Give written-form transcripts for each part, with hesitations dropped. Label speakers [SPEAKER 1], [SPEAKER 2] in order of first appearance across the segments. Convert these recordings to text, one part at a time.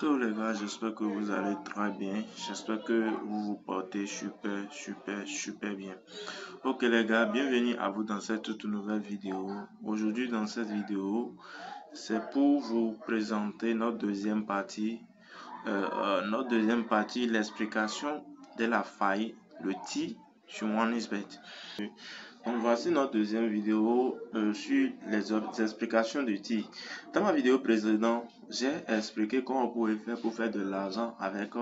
[SPEAKER 1] Hello les gars, j'espère que vous allez très bien. J'espère que vous vous portez super bien. Ok les gars, bienvenue à vous dans cette toute nouvelle vidéo. Aujourd'hui dans cette vidéo, c'est pour vous présenter notre deuxième partie. L'explication de la faille, le T sur OneXBet. Donc voici notre deuxième vidéo sur les explications du TI. Dans ma vidéo précédente, j'ai expliqué comment on pouvait faire pour faire de l'argent avec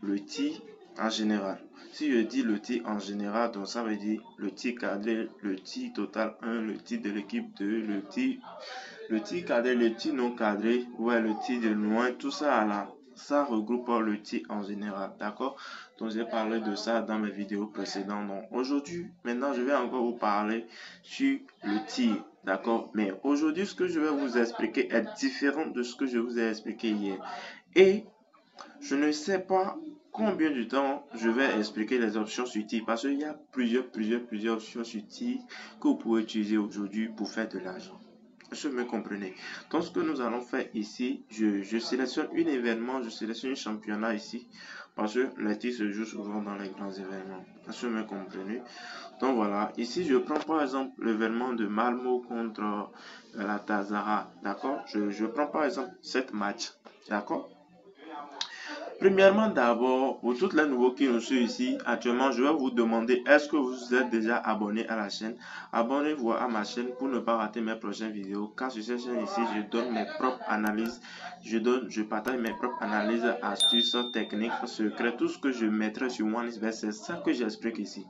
[SPEAKER 1] le TI en général. Si je dis le TI en général, donc ça veut dire le TI cadré, le TI total 1, le TI de l'équipe 2, le TI cadré, le TI non cadré, ouais, le TI de loin, tout ça là. Ça regroupe le TI en général, d'accord? Donc j'ai parlé de ça dans mes vidéos précédentes. Donc aujourd'hui, maintenant je vais encore vous parler sur le TI, d'accord? Mais aujourd'hui, ce que je vais vous expliquer est différent de ce que je vous ai expliqué hier. Et je ne sais pas combien de temps je vais expliquer les options sur TI parce qu'il y a plusieurs options sur TI que vous pouvez utiliser aujourd'hui pour faire de l'argent. Je me comprenez. Donc ce que nous allons faire ici, je sélectionne un événement, je sélectionne un championnat ici, parce que les titres se jouent souvent dans les grands événements. Je me comprenez. Donc voilà, ici je prends par exemple l'événement de Malmo contre la Tazara, d'accord? Je prends par exemple 7 matchs, d'accord? Premièrement, d'abord, pour toutes les nouveaux qui nous suivent ici, actuellement, je vais vous demander, est-ce que vous êtes déjà abonné à la chaîne? Abonnez-vous à ma chaîne pour ne pas rater mes prochaines vidéos. Car sur cette chaîne ici, je donne mes propres analyses, je partage mes propres analyses, astuces, techniques, secrets, tout ce que je mettrai sur OneXBet, c'est ça que j'explique ici.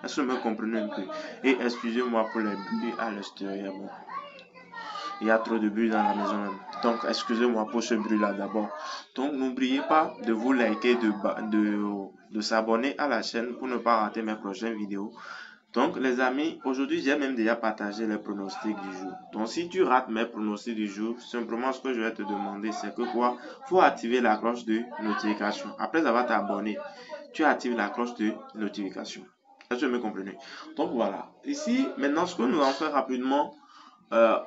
[SPEAKER 1] Est-ce que vous me comprenez un peu? Et excusez-moi pour les bruits à l'extérieur. Bon. Il y a trop de bruit dans la maison même. Donc, excusez-moi pour ce bruit-là d'abord. Donc, n'oubliez pas de vous liker, de s'abonner à la chaîne pour ne pas rater mes prochaines vidéos. Donc, les amis, aujourd'hui, j'ai même déjà partagé les pronostics du jour. Donc, si tu rates mes pronostics du jour, simplement ce que je vais te demander, c'est que quoi? Il faut activer la cloche de notification. Après avoir t'abonné, tu actives la cloche de notification. Est-ce que vous me comprenez? Donc, voilà. Ici, maintenant, ce que nous allons faire rapidement,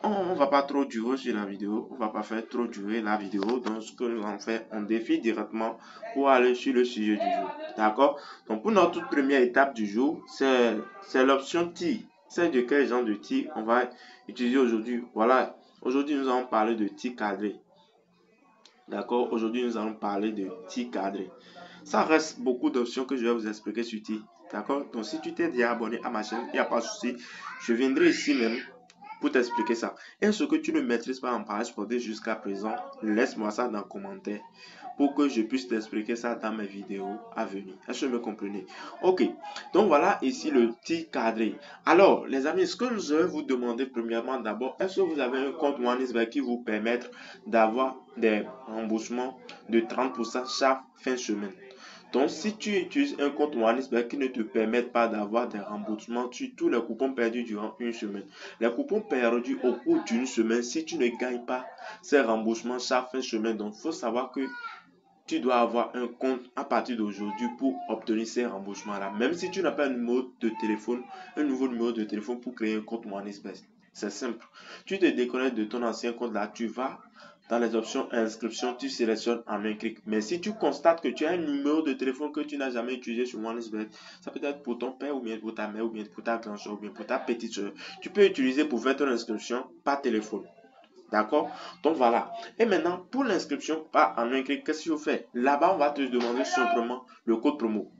[SPEAKER 1] on va pas trop durer sur la vidéo, on va pas faire trop durer la vidéo. Donc ce que nous allons faire, on défile directement pour aller sur le sujet du jour, d'accord? Donc pour notre toute première étape du jour, c'est l'option TI. C'est de quel genre de TI on va utiliser aujourd'hui? Voilà, aujourd'hui nous allons parler de TI cadré, d'accord? Aujourd'hui nous allons parler de TI cadré. Ça reste beaucoup d'options que je vais vous expliquer sur TI, d'accord? Donc si tu t'es déjà abonné à ma chaîne, il n'y a pas de souci, je viendrai ici même pour t'expliquer ça. Et ce que tu ne maîtrises pas en page sportif jusqu'à présent, laisse-moi ça dans les commentaires pour que je puisse t'expliquer ça dans mes vidéos à venir. Est-ce que vous me comprenez? Ok, donc voilà ici le petit cadré. Alors, les amis, ce que je vais vous demander premièrement d'abord, est-ce que vous avez un compte OneXBet qui vous permettre d'avoir des remboursements de 30% chaque fin de semaine? Donc, si tu utilises un compte OneXBet qui ne te permet pas d'avoir des remboursements sur tous les coupons perdus durant une semaine, les coupons perdus au cours d'une semaine, si tu ne gagnes pas ces remboursements chaque fin de semaine, donc il faut savoir que tu dois avoir un compte à partir d'aujourd'hui pour obtenir ces remboursements-là. Même si tu n'as pas un numéro de téléphone, un nouveau numéro de téléphone pour créer un compte OneXBet. C'est simple. Tu te déconnectes de ton ancien compte là, tu vas dans les options inscription, tu sélectionnes en un clic. Mais si tu constates que tu as un numéro de téléphone que tu n'as jamais utilisé sur OneXBet, ça peut être pour ton père ou bien pour ta mère ou bien pour ta grand-soeur ou bien pour ta petite soeur. Tu peux utiliser pour faire ton inscription par téléphone. D'accord? Donc voilà. Et maintenant, pour l'inscription par en un clic, qu'est-ce que tu fais? Là-bas, on va te demander simplement le code promo.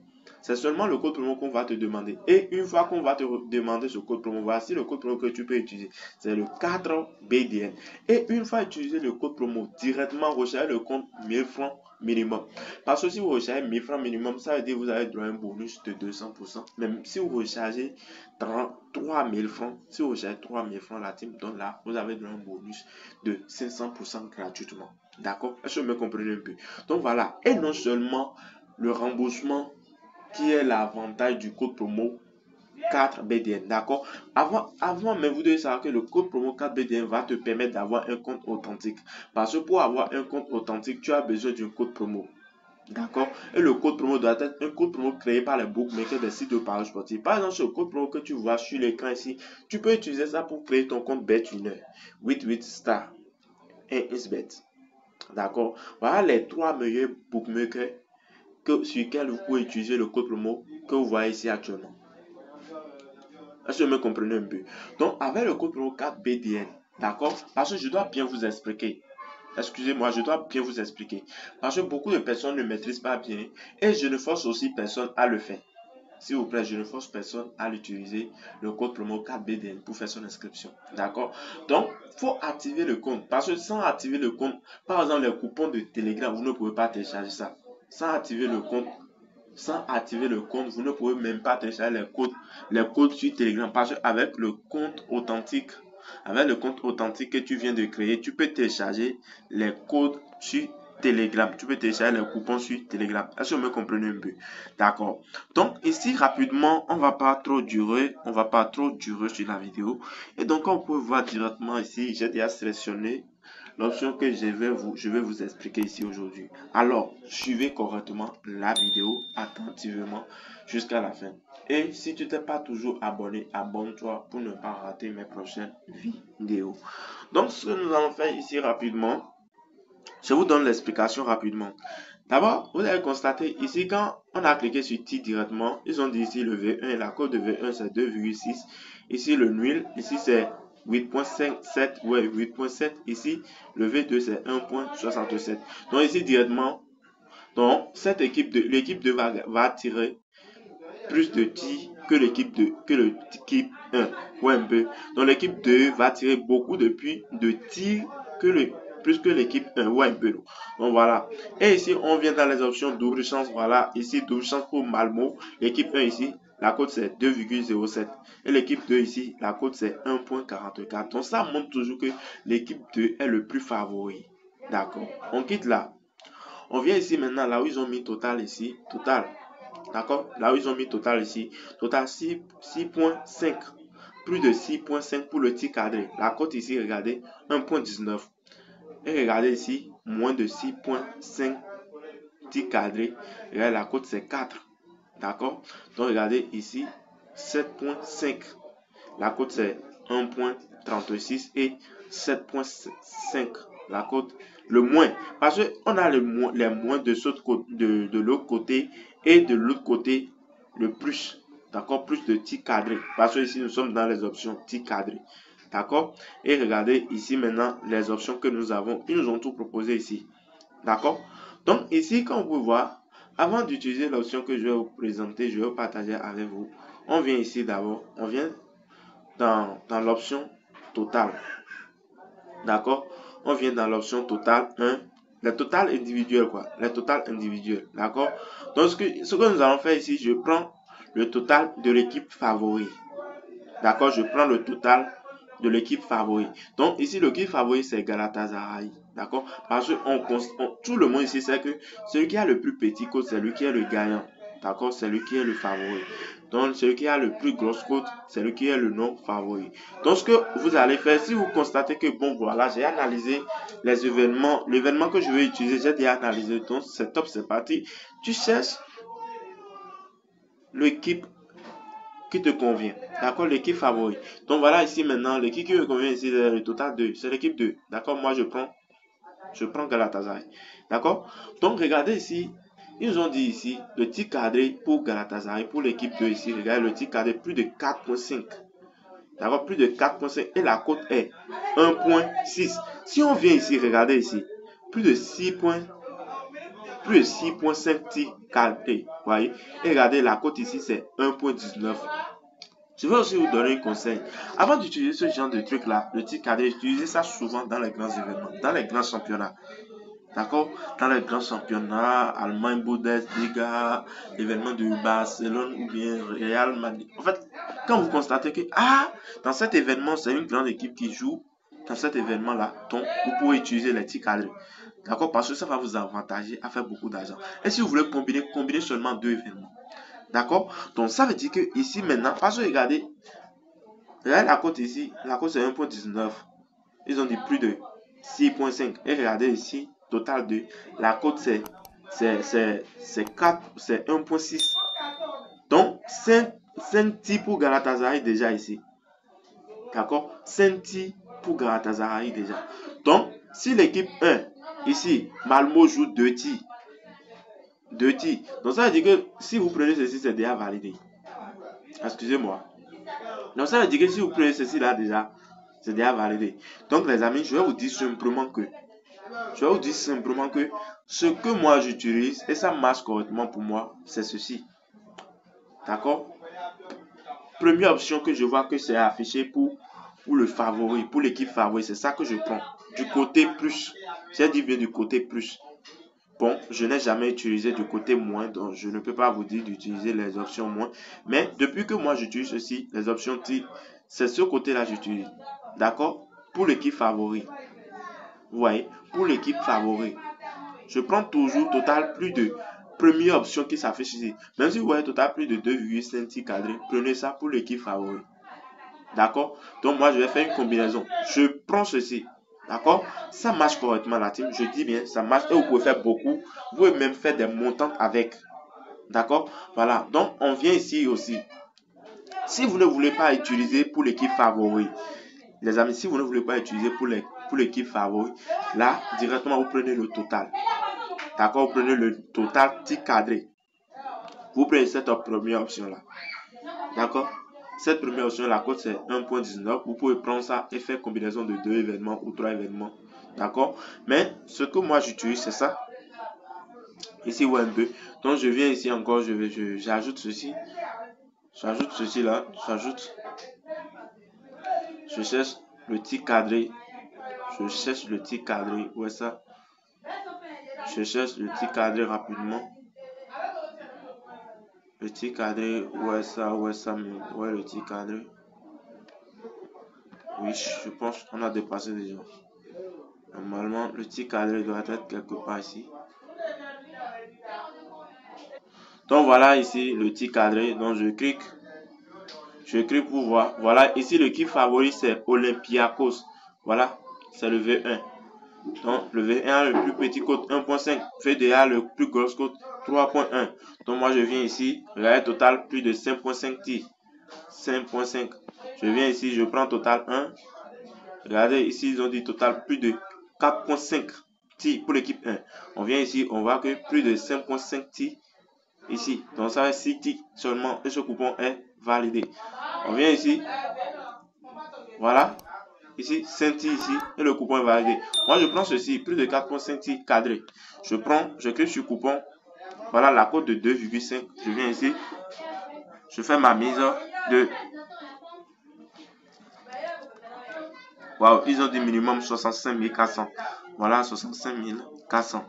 [SPEAKER 1] C'est seulement le code promo qu'on va te demander. Et une fois qu'on va te demander ce code promo, voici le code promo que tu peux utiliser. C'est le 4BDN. Et une fois utilisé le code promo, directement recharger le compte 1000 francs minimum. Parce que si vous rechargez 1000 francs minimum, ça veut dire que vous avez droit à un bonus de 200%. Même si vous rechargez 3000 francs, si vous rechargez 3000 francs, la team donne là, vous avez droit à un bonus de 500% gratuitement. D'accord? Est-ce que vous me comprenez un peu? Donc voilà. Et non seulement le remboursement qui est l'avantage du code promo 4BDN, d'accord? Avant, mais vous devez savoir que le code promo 4BDN va te permettre d'avoir un compte authentique. Parce que pour avoir un compte authentique, tu as besoin d'un code promo. D'accord? Et le code promo doit être un code promo créé par les bookmakers des sites de paris sportifs. Par exemple, ce code promo que tu vois sur l'écran ici, tu peux utiliser ça pour créer ton compte BetWinner, 88 Star et XBet. D'accord. Voilà les 3 meilleurs bookmakers sur lesquels vous pouvez utiliser le code promo que vous voyez ici actuellement. Est-ce que vous me comprenez un peu? Donc, avec le code promo 4BDN, d'accord? Parce que je dois bien vous expliquer. Excusez-moi, je dois bien vous expliquer. Parce que beaucoup de personnes ne maîtrisent pas bien et je ne force aussi personne à le faire. S'il vous plaît, je ne force personne à l'utiliser, le code promo 4BDN pour faire son inscription. D'accord? Donc, il faut activer le compte. Parce que sans activer le compte, par exemple, les coupons de Telegram, vous ne pouvez pas télécharger ça. Sans activer le compte, vous ne pouvez même pas télécharger les codes sur Telegram. Parce qu'avec le compte authentique, que tu viens de créer, tu peux télécharger les codes sur Telegram. Tu peux télécharger les coupons sur Telegram. Est-ce que vous me comprenez un peu? D'accord. Donc ici rapidement, on va pas trop durer sur la vidéo. Et donc comme vous pouvez voir directement ici, j'ai déjà sélectionné l'option que je vais vous expliquer ici aujourd'hui. Alors, suivez correctement la vidéo attentivement jusqu'à la fin. Et si tu t'es pas toujours abonné, abonne-toi pour ne pas rater mes prochaines vidéos. Donc, ce que nous allons faire ici rapidement, je vous donne l'explication rapidement. D'abord, vous allez constater ici, quand on a cliqué sur T directement, ils ont dit ici le V1 et la cote de V1 c'est 2,6. Ici le nul, ici c'est 8.57, ouais 8.7. Ici le V2 c'est 1.67. Donc ici directement, donc cette l'équipe 2 va tirer plus de tirs que l'équipe 1. Ouais un peu. Donc l'équipe 2 va tirer beaucoup de tirs plus que l'équipe 1. Ouais un peu. Donc voilà. Et ici on vient dans les options double chance. Voilà. Ici double chance pour Malmo. L'équipe 1 ici, la cote c'est 2,07. Et l'équipe 2 ici, la cote c'est 1.44. Donc ça montre toujours que l'équipe 2 est le plus favori. D'accord. On quitte là. On vient ici maintenant là où ils ont mis total ici. Total. D'accord? Là où ils ont mis total ici. Total 6.5. Plus de 6.5 pour le tir cadré. La cote ici, regardez, 1.19. Et regardez ici, moins de 6.5 tir cadré. Regardez, la cote c'est 4. D'accord? Donc regardez ici, 7.5. La cote c'est 1.36 et 7.5. La cote, le moins. Parce qu'on a les moins de l'autre côté et de l'autre côté le plus. D'accord? Plus de tirs cadrés. Parce que ici nous sommes dans les options tirs cadrés. D'accord? Et regardez ici maintenant les options que nous avons. Ils nous ont tout proposé ici. D'accord? Donc ici, comme vous pouvez voir, avant d'utiliser l'option que je vais vous présenter, je vais vous partager avec vous. On vient ici d'abord. On vient dans l'option totale. D'accord? On vient dans l'option totale 1. Les totales individuelles, quoi. Les totales individuelles. D'accord? Donc, ce que nous allons faire ici, je prends le total de l'équipe favori. D'accord? Je prends le total de l'équipe favori. Donc, ici, l'équipe favori, c'est Galatasaray. D'accord? Parce que tout le monde ici sait que celui qui a le plus petit code, c'est lui qui est le gagnant. D'accord? C'est lui qui est le favori. Donc, celui qui a le plus grosse cote, c'est lui qui est le non favori. Donc, ce que vous allez faire, si vous constatez que, bon, voilà, j'ai analysé les événements, l'événement que je vais utiliser, j'ai déjà analysé. Donc, c'est top, c'est parti. Tu cherches l'équipe qui te convient. D'accord, l'équipe favori. Donc, voilà ici maintenant, l'équipe qui me convient ici, c'est le total 2. C'est l'équipe 2. D'accord, moi, je prends Galatasaray. D'accord? Donc, regardez ici. Ils nous ont dit ici, le tir cadré pour Galatasaray, pour l'équipe 2 ici, regardez le tir cadré, plus de 4.5. D'accord, plus de 4.5 et la cote est 1.6. Si on vient ici, regardez ici, plus de 6.5 tirs cadrés. Voyez? Et regardez, la cote ici, c'est 1.19. Je vais aussi vous donner un conseil. Avant d'utiliser ce genre de truc là, le tir cadré, utilisez ça souvent dans les grands événements, dans les grands championnats. D'accord? Dans les grands championnats, Allemagne, Bundesliga, l'événement de Barcelone ou bien Real Madrid. En fait, quand vous constatez que, dans cet événement, c'est une grande équipe qui joue, dans cet événement-là, donc, vous pouvez utiliser les tirs cadrés. D'accord? Parce que ça va vous avantager à faire beaucoup d'argent. Et si vous voulez combiner seulement 2 événements. D'accord? Donc, ça veut dire que ici, maintenant, parce que regardez la cote ici, la cote c'est 1.19. Ils ont dit plus de 6.5. Et regardez ici, total de la cote c'est 1.6. Donc 5 tirs pour Galatasaray déjà ici. D'accord? 5 tirs pour Galatasaray déjà. Donc si l'équipe 1 ici, Malmo joue 2 tirs. 2 tirs. Donc ça veut dire que si vous prenez ceci, c'est déjà validé. Excusez-moi. Donc ça veut dire que si vous prenez ceci là déjà, c'est déjà validé. Donc les amis, je vais vous dire simplement que ce que moi j'utilise et ça marche correctement pour moi, c'est ceci. D'accord? Première option que je vois que c'est affiché pour le favori, pour l'équipe favori, c'est ça que je prends. Du côté plus. J'ai dit bien du côté plus. Bon, je n'ai jamais utilisé du côté moins, donc je ne peux pas vous dire d'utiliser les options moins. Mais depuis que moi j'utilise ceci, les options tir, c'est ce côté-là que j'utilise. D'accord? Pour l'équipe favori. Vous voyez? Pour l'équipe favori. Je prends toujours total plus de première option qui s'affiche ici. Même si vous voyez total plus de 2,5 tirs cadrés, prenez ça pour l'équipe favori. D'accord? Donc moi je vais faire une combinaison. Je prends ceci. D'accord? Ça marche correctement la team. Je dis bien, ça marche et vous pouvez faire beaucoup. Vous pouvez même faire des montants avec. D'accord? Voilà. Donc on vient ici aussi. Si vous ne voulez pas utiliser pour l'équipe favori, les amis, si vous ne voulez pas utiliser pour l'équipe favori, là, directement vous prenez le total. D'accord? Vous prenez le total tir cadré. Vous prenez cette première option là. D'accord? Cette première option, la cote c'est 1.19. Vous pouvez prendre ça et faire combinaison de 2 événements ou 3 événements. D'accord? Mais ce que moi j'utilise, c'est ça. Ici, ou un peu. Donc je viens ici encore, j'ajoute ceci. J'ajoute ceci là. Je cherche le tir cadré. Où est ça? Je cherche le tir cadré rapidement. Le tir cadré, où est ça? Où est le tir cadré? Oui, je pense qu'on a dépassé déjà. Normalement, le tir cadré doit être quelque part ici. Donc voilà ici le tir cadré. Donc je clique pour voir. Voilà, ici le kiff favori c'est Olympiakos. Voilà, c'est le V1. Donc le V1 a le plus petit code 1.5. VDA le plus gros code 3.1. Donc moi je viens ici. Regardez total plus de 5.5 tirs. 5.5. Je viens ici, je prends total 1. Regardez ici, ils ont dit total plus de 4.5 tirs pour l'équipe 1. On vient ici, on voit que plus de 5.5 tirs ici. Donc ça va 6 tirs seulement et ce coupon est validé. On vient ici. Voilà. Ici, 5 tirs ici et le coupon est validé. Moi, je prends ceci, plus de 4.5 tirs cadrés. Je clique sur coupon. Voilà la cote de 2,5. Je viens ici. Je fais ma mise de... Waouh, ils ont dit minimum 65 400. Voilà, 65 400.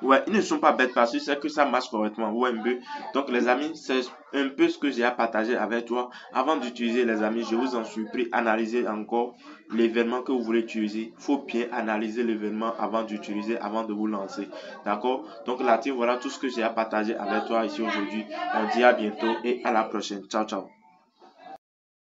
[SPEAKER 1] Ouais, ils ne sont pas bêtes parce que c'est que ça marche correctement. Ouais, un peu. Donc, les amis, c'est un peu ce que j'ai à partager avec toi. Avant d'utiliser, les amis, je vous en supplie, analysez encore l'événement que vous voulez utiliser. Il faut bien analyser l'événement avant d'utiliser, avant de vous lancer. D'accord? Donc, là, voilà tout ce que j'ai à partager avec toi ici aujourd'hui. On dit à bientôt et à la prochaine. Ciao, ciao.